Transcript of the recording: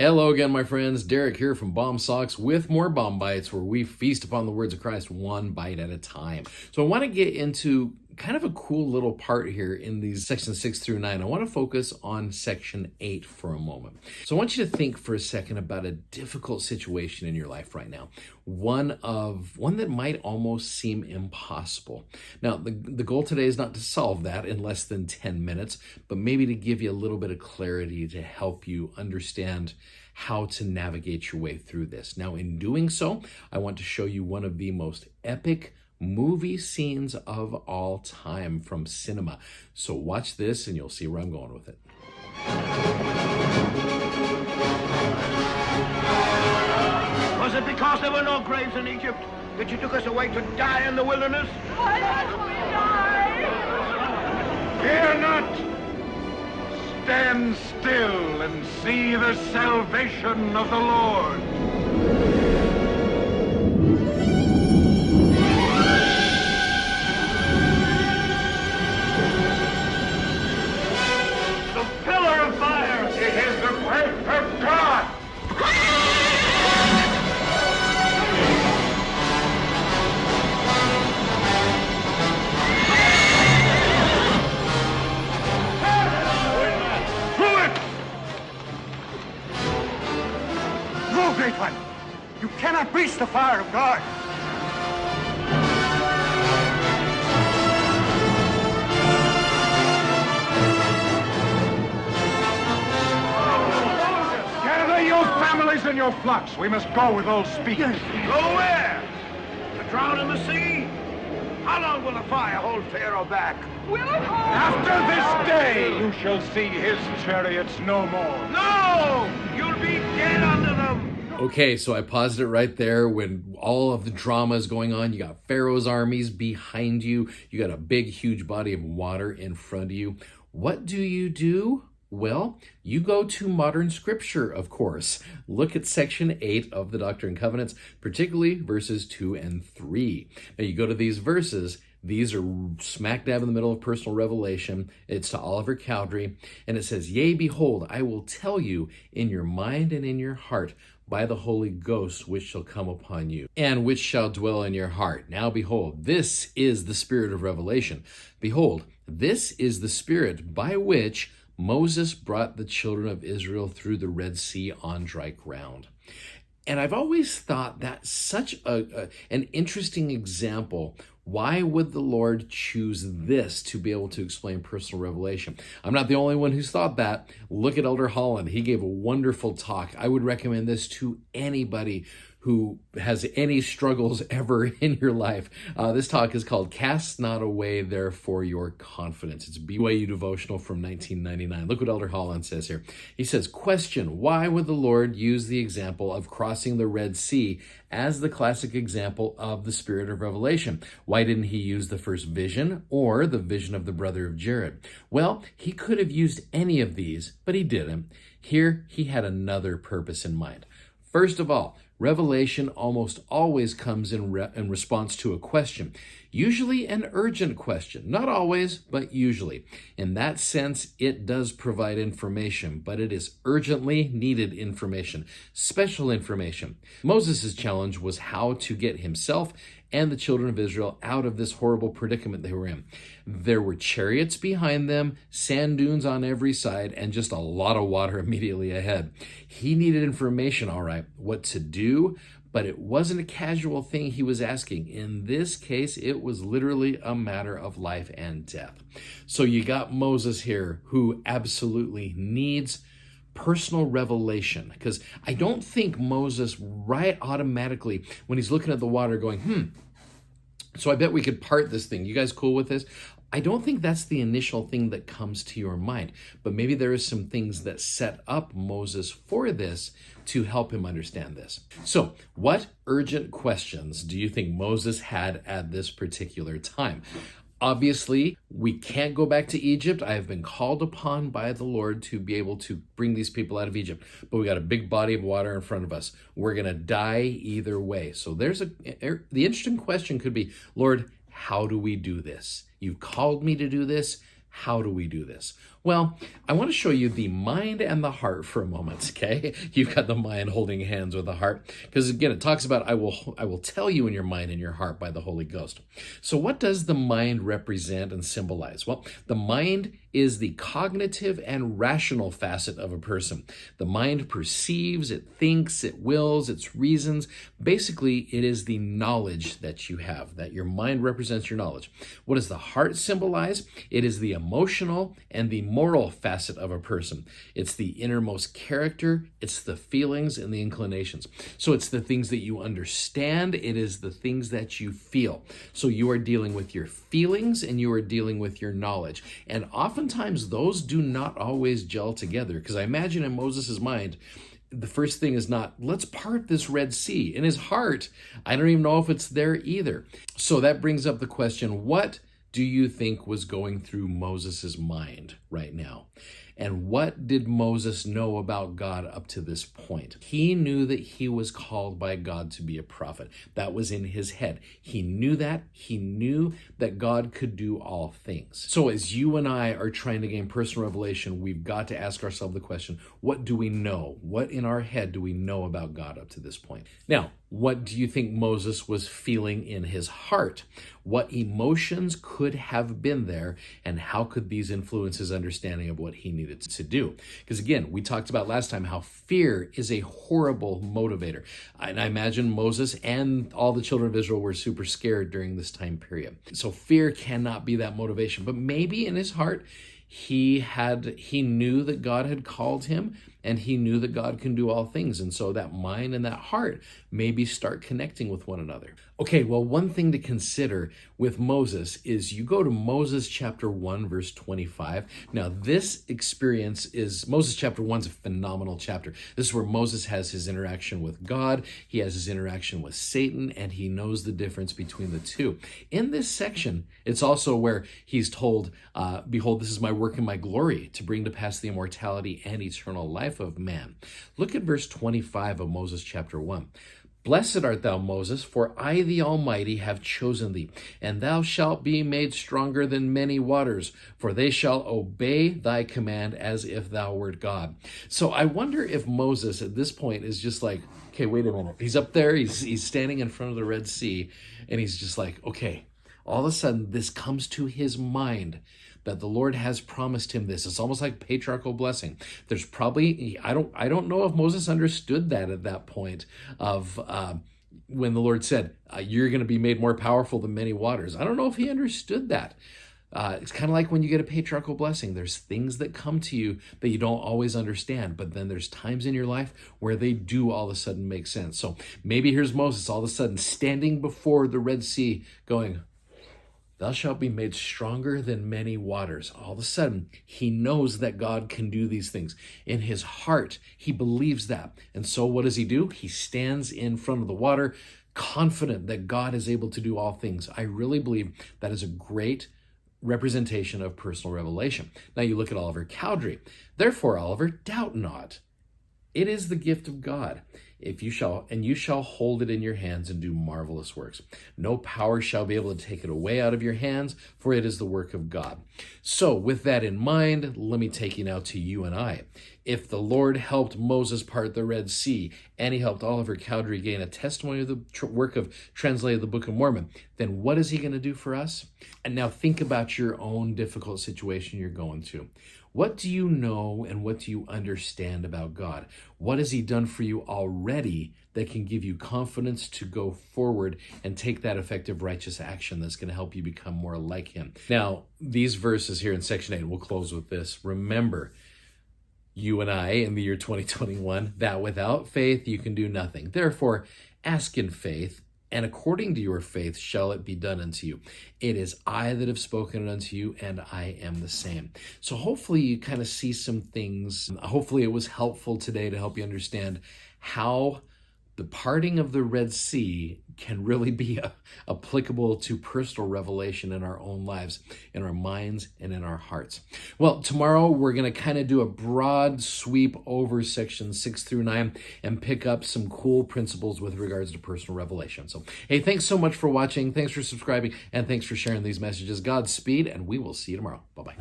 Hello again, my friends. Derek here from Bomb Socks with more Bomb Bites, where we feast upon the words of Christ one bite at a time. So I want to get into kind of a cool little part here in these sections 6 through 9. I want to focus on section 8 for a moment. So I want you to think for a second about a difficult situation in your life right now. One that might almost seem impossible. Now, the goal today is not to solve that in less than 10 minutes, but maybe to give you a little bit of clarity to help you understand how to navigate your way through this. Now, in doing so, I want to show you one of the most epic movie scenes of all time from cinema. So watch this and you'll see where I'm going with it. Was it because there were no graves in Egypt that you took us away to die in the wilderness? Why did we die? Fear not! Stand still and see the salvation of the Lord. The pillar of fire! It is the breath of God! No, Great One! You cannot reach the fire of God! Gather your families and your flocks. We must go with all speed. Go where? To drown in the sea? How long will the fire hold Pharaoh back? Will it hold? After this day, you shall see his chariots no more. No! You'll be dead under them! Okay, so I paused it right there when all of the drama is going on. You got Pharaoh's armies behind you. You got a big, huge body of water in front of you. What do? Well, you go to modern scripture, of course. Look at section 8 of the Doctrine and Covenants, particularly verses 2 and 3. Now you go to these verses. These are smack dab in the middle of personal revelation. It's to Oliver Cowdery. And it says, "Yea, behold, I will tell you in your mind and in your heart by the Holy Ghost which shall come upon you, and which shall dwell in your heart. Now behold, this is the spirit of revelation. Behold, this is the spirit by which Moses brought the children of Israel through the Red Sea on dry ground." And I've always thought that's such an interesting example. Why would the Lord choose this to be able to explain personal revelation? I'm not the only one who's thought that. Look at Elder Holland. He gave a wonderful talk. I would recommend this to anybody who has any struggles ever in your life. This talk is called "Cast Not Away Therefore Your Confidence." It's a BYU devotional from 1999. Look what Elder Holland says here. He says, question, why would the Lord use the example of crossing the Red Sea as the classic example of the spirit of revelation? Why didn't he use the first vision or the vision of the brother of Jared? Well, he could have used any of these, but he didn't. Here, he had another purpose in mind. First of all, revelation almost always comes in response to a question, usually an urgent question. Not always, but usually. In that sense, it does provide information, but it is urgently needed information, special information. Moses' challenge was how to get himself and the children of Israel out of this horrible predicament they were in. There were chariots behind them, sand dunes on every side, and just a lot of water immediately ahead. He needed information, all right, what to do, but it wasn't a casual thing he was asking. In this case, it was literally a matter of life and death. So you got Moses here, who absolutely needs personal revelation, because I don't think Moses right automatically when he's looking at the water going, so I bet we could part this thing. You guys cool with this? I don't think that's the initial thing that comes to your mind, but maybe there is some things that set up Moses for this to help him understand this. So what urgent questions do you think Moses had at this particular time? Obviously, we can't go back to Egypt. I have been called upon by the Lord to be able to bring these people out of Egypt, but we got a big body of water in front of us. We're going to die either way. So the interesting question could be, Lord, how do we do this? You've called me to do this. How do we do this? Well, I want to show you the mind and the heart for a moment, okay? You've got the mind holding hands with the heart. Because again, it talks about, I will tell you in your mind and your heart by the Holy Ghost. So what does the mind represent and symbolize? Well, the mind is the cognitive and rational facet of a person. The mind perceives, it thinks, it wills, it reasons. Basically, it is the knowledge that you have, that your mind represents your knowledge. What does the heart symbolize? It is the emotional and the moral facet of a person. It's the innermost character, it's the feelings and the inclinations. So it's the things that you understand, it is the things that you feel. So you are dealing with your feelings and you are dealing with your knowledge. And oftentimes those do not always gel together, because I imagine in Moses' mind, the first thing is not, let's part this Red Sea. In his heart, I don't even know if it's there either. So that brings up the question, what do you think was going through Moses' mind right now? And what did Moses know about God up to this point? He knew that he was called by God to be a prophet. That was in his head. He knew that. He knew that God could do all things. So as you and I are trying to gain personal revelation, we've got to ask ourselves the question, what do we know? What in our head do we know about God up to this point? Now, what do you think Moses was feeling in his heart? What emotions could have been there, and how could these influence his understanding of what he needed to do? Because again, we talked about last time how fear is a horrible motivator. And I imagine Moses and all the children of Israel were super scared during this time period. So fear cannot be that motivation, but maybe in his heart, he knew that God had called him, and he knew that God can do all things. And so that mind and that heart maybe start connecting with one another. Okay, well, one thing to consider with Moses is you go to Moses chapter 1, verse 25. Now, this experience is, Moses chapter 1 is a phenomenal chapter. This is where Moses has his interaction with God, he has his interaction with Satan, and he knows the difference between the two. In this section, it's also where he's told, behold, this is my work and my glory, to bring to pass the immortality and eternal life of man. Look at verse 25 of Moses chapter 1. Blessed art thou, Moses, for I, the Almighty, have chosen thee, and thou shalt be made stronger than many waters, for they shall obey thy command as if thou wert God. So I wonder if Moses at this point is just like, okay, wait a minute. He's up there, he's standing in front of the Red Sea, and he's just like, okay, all of a sudden this comes to his mind, that the Lord has promised him this. It's almost like patriarchal blessing. There's probably, I don't know if Moses understood that at that point of when the Lord said, you're going to be made more powerful than many waters. I don't know if he understood that. It's kind of like when you get a patriarchal blessing. There's things that come to you that you don't always understand, but then there's times in your life where they do all of a sudden make sense. So maybe here's Moses all of a sudden standing before the Red Sea going, thou shalt be made stronger than many waters. All of a sudden, he knows that God can do these things. In his heart, he believes that. And so what does he do? He stands in front of the water, confident that God is able to do all things. I really believe that is a great representation of personal revelation. Now you look at Oliver Cowdery. Therefore, Oliver, doubt not. It is the gift of God. You shall hold it in your hands and do marvelous works. No power shall be able to take it away out of your hands, for it is the work of God. So with that in mind, let me take you now to you and I. If the Lord helped Moses part the Red Sea, and he helped Oliver Cowdery gain a testimony of the work of translating the Book of Mormon, then what is he going to do for us? And now think about your own difficult situation you're going through. What do you know and what do you understand about God? What has he done for you already that can give you confidence to go forward and take that effective righteous action that's going to help you become more like him? Now, these verses here in section 8, we'll close with this. Remember, you and I in the year 2021, that without faith you can do nothing. Therefore, ask in faith, and according to your faith shall it be done unto you. It is I that have spoken it unto you, and I am the same. So hopefully you kind of see some things. Hopefully it was helpful today to help you understand how the parting of the Red Sea can really be applicable to personal revelation in our own lives, in our minds, and in our hearts. Well, tomorrow we're going to kind of do a broad sweep over sections 6 through 9 and pick up some cool principles with regards to personal revelation. So, hey, thanks so much for watching. Thanks for subscribing, and thanks for sharing these messages. Godspeed, and we will see you tomorrow. Bye-bye.